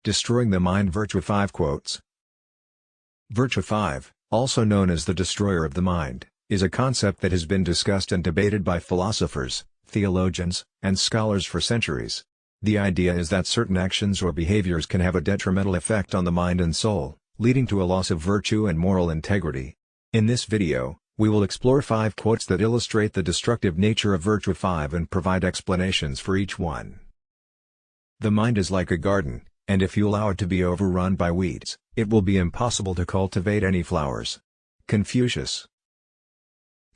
Destroying the Mind Virtue 5 Quotes. Virtue 5, also known as the destroyer of the mind, is a concept that has been discussed and debated by philosophers, theologians, and scholars for centuries. The idea is that certain actions or behaviors can have a detrimental effect on the mind and soul, leading to a loss of virtue and moral integrity. In this video, we will explore 5 quotes that illustrate the destructive nature of Virtue 5 and provide explanations for each one. The mind is like a garden, and if you allow it to be overrun by weeds, it will be impossible to cultivate any flowers. Confucius.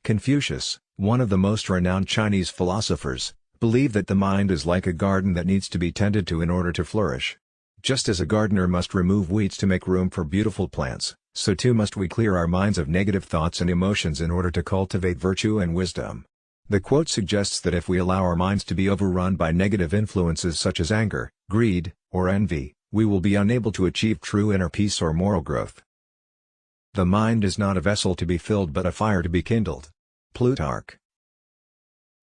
Confucius, one of the most renowned Chinese philosophers, believed that the mind is like a garden that needs to be tended to in order to flourish. Just as a gardener must remove weeds to make room for beautiful plants, so too must we clear our minds of negative thoughts and emotions in order to cultivate virtue and wisdom. The quote suggests that if we allow our minds to be overrun by negative influences such as anger, greed, or envy, we will be unable to achieve true inner peace or moral growth. The mind is not a vessel to be filled but a fire to be kindled. Plutarch.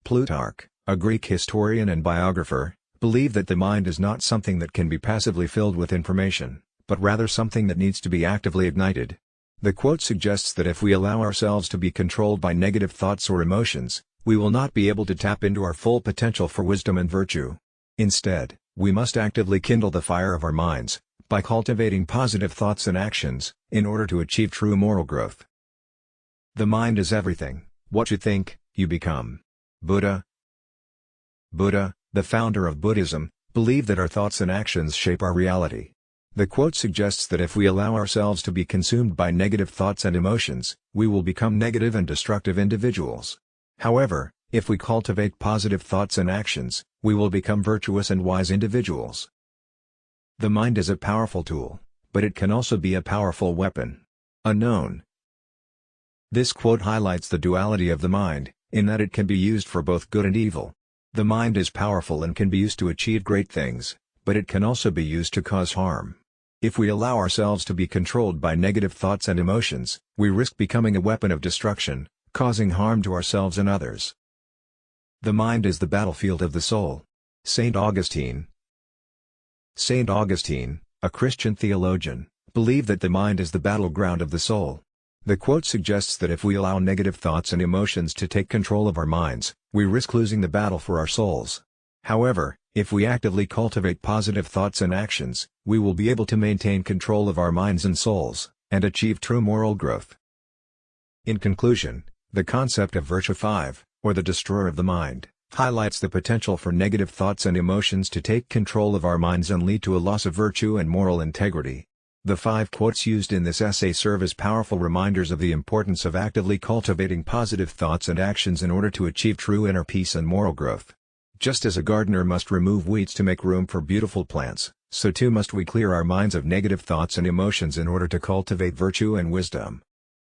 Plutarch, a Greek historian and biographer, believed that the mind is not something that can be passively filled with information, but rather something that needs to be actively ignited. The quote suggests that if we allow ourselves to be controlled by negative thoughts or emotions, we will not be able to tap into our full potential for wisdom and virtue. Instead, we must actively kindle the fire of our minds, by cultivating positive thoughts and actions, in order to achieve true moral growth. The mind is everything. What you think, you become. Buddha. Buddha, the founder of Buddhism, believed that our thoughts and actions shape our reality. The quote suggests that if we allow ourselves to be consumed by negative thoughts and emotions, we will become negative and destructive individuals. However, if we cultivate positive thoughts and actions, we will become virtuous and wise individuals. The mind is a powerful tool, but it can also be a powerful weapon. Unknown. This quote highlights the duality of the mind, in that it can be used for both good and evil. The mind is powerful and can be used to achieve great things, but it can also be used to cause harm. If we allow ourselves to be controlled by negative thoughts and emotions, we risk becoming a weapon of destruction, causing harm to ourselves and others. The mind is the battlefield of the soul. Saint Augustine. Saint Augustine, a Christian theologian, believed that the mind is the battleground of the soul. The quote suggests that if we allow negative thoughts and emotions to take control of our minds, we risk losing the battle for our souls. However, if we actively cultivate positive thoughts and actions, we will be able to maintain control of our minds and souls, and achieve true moral growth. In conclusion, the concept of Virtue 5, or the destroyer of the mind, highlights the potential for negative thoughts and emotions to take control of our minds and lead to a loss of virtue and moral integrity. The 5 quotes used in this essay serve as powerful reminders of the importance of actively cultivating positive thoughts and actions in order to achieve true inner peace and moral growth. Just as a gardener must remove weeds to make room for beautiful plants, so too must we clear our minds of negative thoughts and emotions in order to cultivate virtue and wisdom.